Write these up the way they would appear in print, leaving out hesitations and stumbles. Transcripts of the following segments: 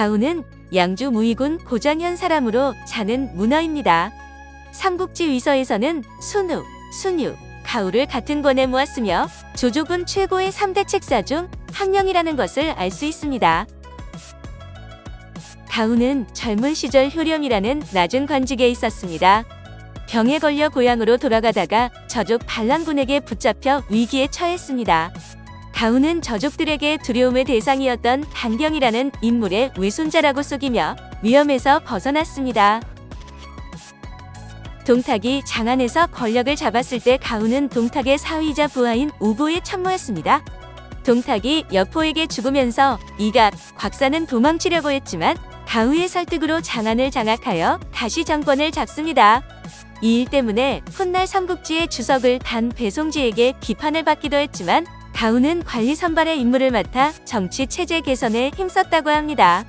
가우는 양주 무의군 고정현 사람으로 자는 문어입니다. 삼국지 위서에서는 순우, 순유, 가우를 같은 권에 모았으며 조조군 최고의 3대 책사 중 한 명이라는 것을 알 수 있습니다. 가우는 젊은 시절 효렴이라는 낮은 관직에 있었습니다. 병에 걸려 고향으로 돌아가다가 저족 반란군에게 붙잡혀 위기에 처했습니다. 가우는 저족들에게 두려움의 대상이었던 단병이라는 인물의 외손자라고 속이며 위험에서 벗어났습니다. 동탁이 장안에서 권력을 잡았을 때 가우는 동탁의 사위이자 부하인 우보에 참모했습니다. 동탁이 여포에게 죽으면서 이각, 곽사는 도망치려고 했지만 가우의 설득으로 장안을 장악하여 다시 정권을 잡습니다. 이 일 때문에 훗날 삼국지의 주석을 단 배송지에게 비판을 받기도 했지만 가우는 관리 선발의 임무를 맡아 정치 체제 개선에 힘썼다고 합니다.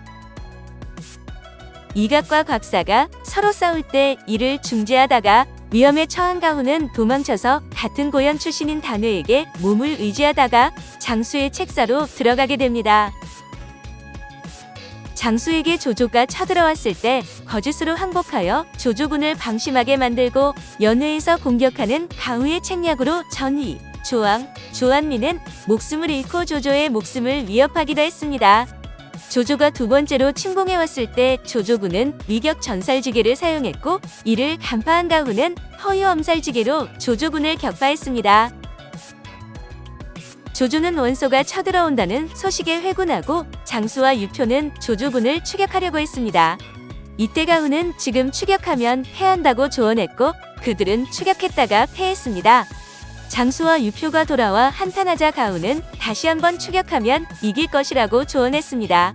이각과 곽사가 서로 싸울 때 이를 중재하다가 위험에 처한 가우는 도망쳐서 같은 고현 출신인 단회에게 몸을 의지하다가 장수의 책사로 들어가게 됩니다. 장수에게 조조가 쳐들어왔을 때 거짓으로 항복하여 조조군을 방심하게 만들고 연회에서 공격하는 가우의 책략으로 전위, 조왕, 조한미는 목숨을 잃고 조조의 목숨을 위협하기도 했습니다. 조조가 두 번째로 침공해왔을 때 조조군은 위격 전살지계를 사용했고 이를 간파한 가우는 허유 엄살지계로 조조군을 격파했습니다. 조조는 원소가 쳐들어온다는 소식에 회군하고 장수와 유표는 조조군을 추격하려고 했습니다. 이때 가우는 지금 추격하면 패한다고 조언했고 그들은 추격했다가 패했습니다. 장수와 유표가 돌아와 한탄하자 가우는 다시 한번 추격하면 이길 것이라고 조언했습니다.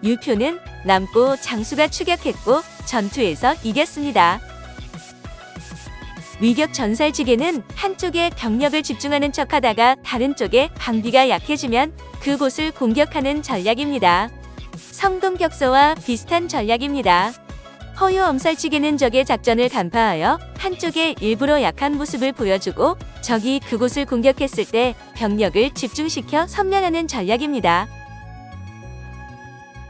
유표는 남고 장수가 추격했고 전투에서 이겼습니다. 위격 전살지계는 한쪽에 병력을 집중하는 척하다가 다른 쪽에 방비가 약해지면 그곳을 공격하는 전략입니다. 성동격서와 비슷한 전략입니다. 허유 엄살지계는 적의 작전을 간파하여 한쪽에 일부러 약한 모습을 보여주고 적이 그곳을 공격했을 때 병력을 집중시켜 섬멸하는 전략입니다.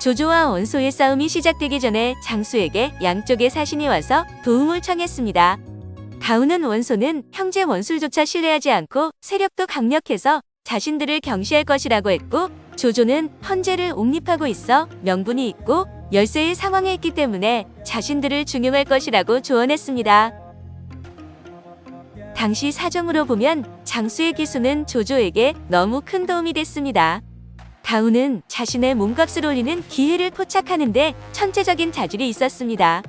조조와 원소의 싸움이 시작되기 전에 장수에게 양쪽의 사신이 와서 도움을 청했습니다. 가우는 원소는 형제 원술조차 신뢰하지 않고 세력도 강력해서 자신들을 경시할 것이라고 했고 조조는 헌재를 옹립하고 있어 명분이 있고 열세의 상황에 있기 때문에 자신들을 중용할 것이라고 조언했습니다. 당시 사정으로 보면 장수의 기수는 조조에게 너무 큰 도움이 됐습니다. 가우는 자신의 몸값을 올리는 기회를 포착하는데 천재적인 자질이 있었습니다.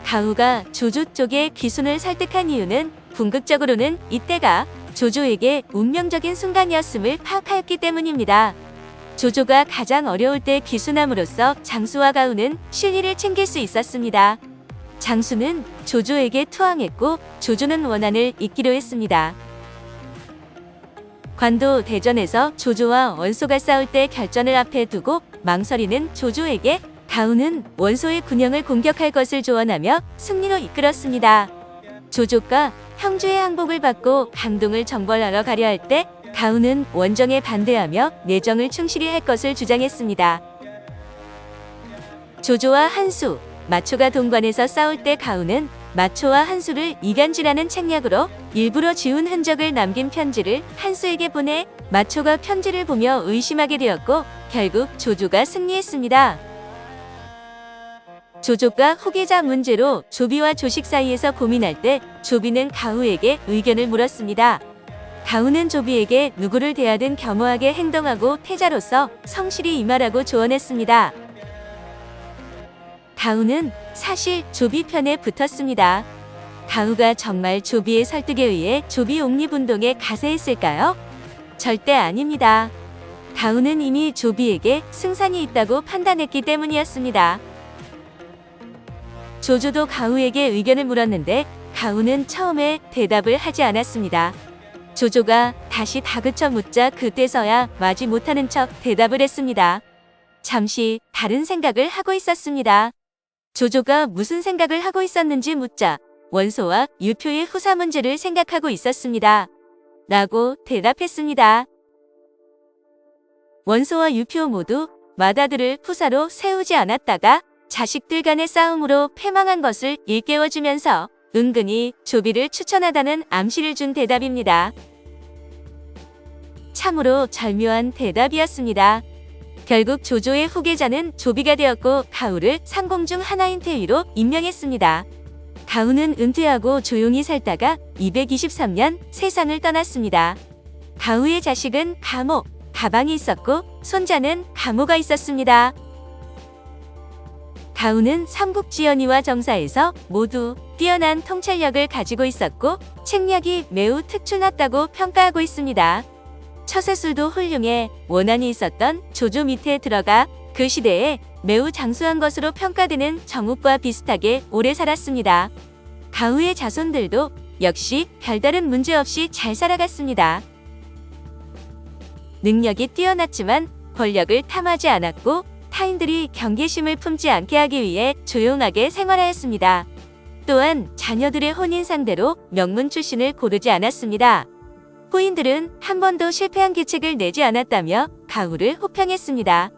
가우가 조조 쪽의 귀순을 설득한 이유는 궁극적으로는 이때가 조조에게 운명적인 순간이었음을 파악하였기 때문입니다. 조조가 가장 어려울 때 귀순함으로써 장수와 가우는 실리를 챙길 수 있었습니다. 장수는 조조에게 투항했고 조조는 원한을 잇기로 했습니다. 관도 대전에서 조조와 원소가 싸울 때 결전을 앞에 두고 망설이는 조조에게 가우는 원소의 군영을 공격할 것을 조언하며 승리로 이끌었습니다. 조조가 형주의 항복을 받고 강동을 정벌하러 가려 할 때 가우는 원정에 반대하며 내정을 충실히 할 것을 주장했습니다. 조조와 한수, 마초가 동관에서 싸울 때 가우는 마초와 한수를 이간질하는 책략으로 일부러 지운 흔적을 남긴 편지를 한수에게 보내 마초가 편지를 보며 의심하게 되었고 결국 조조가 승리했습니다. 조조가 후계자 문제로 조비와 조식 사이에서 고민할 때 조비는 가우에게 의견을 물었습니다. 가우는 조비에게 누구를 대하든 겸허하게 행동하고 태자로서 성실히 임하라고 조언했습니다. 가우는 사실 조비 편에 붙었습니다. 가우가 정말 조비의 설득에 의해 조비 옹립운동에 가세했을까요? 절대 아닙니다. 가우는 이미 조비에게 승산이 있다고 판단했기 때문이었습니다. 조조도 가우에게 의견을 물었는데 가우는 처음에 대답을 하지 않았습니다. 조조가 다시 다그쳐 묻자 그때서야 마지 못하는 척 대답을 했습니다. 잠시 다른 생각을 하고 있었습니다. 조조가 무슨 생각을 하고 있었는지 묻자 원소와 유표의 후사 문제를 생각하고 있었습니다. 라고 대답했습니다. 원소와 유표 모두 맏아들을 푸사로 세우지 않았다가 자식들 간의 싸움으로 패망한 것을 일깨워주면서 은근히 조비를 추천하다는 암시를 준 대답입니다. 참으로 절묘한 대답이었습니다. 결국 조조의 후계자는 조비가 되었고 가후를 상공 중 하나인 태위로 임명했습니다. 가후는 은퇴하고 조용히 살다가 223년 세상을 떠났습니다. 가후의 자식은 가모, 가방이 있었고 손자는 가모가 있었습니다. 가후는 삼국지연의와 정사에서 모두 뛰어난 통찰력을 가지고 있었고 책략이 매우 특출났다고 평가하고 있습니다. 처세술도 훌륭해 원한이 있었던 조조 밑에 들어가 그 시대에 매우 장수한 것으로 평가되는 정욱과 비슷하게 오래 살았습니다. 가후의 자손들도 역시 별다른 문제 없이 잘 살아갔습니다. 능력이 뛰어났지만 권력을 탐하지 않았고 타인들이 경계심을 품지 않게 하기 위해 조용하게 생활하였습니다. 또한 자녀들의 혼인 상대로 명문 출신을 고르지 않았습니다. 후인들은 한 번도 실패한 계책을 내지 않았다며 가후를 호평했습니다.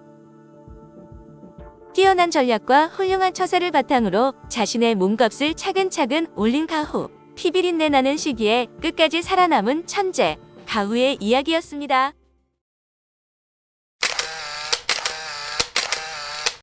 뛰어난 전략과 훌륭한 처세를 바탕으로 자신의 몸값을 차근차근 올린 가후, 피비린내 나는 시기에 끝까지 살아남은 천재, 가후의 이야기였습니다.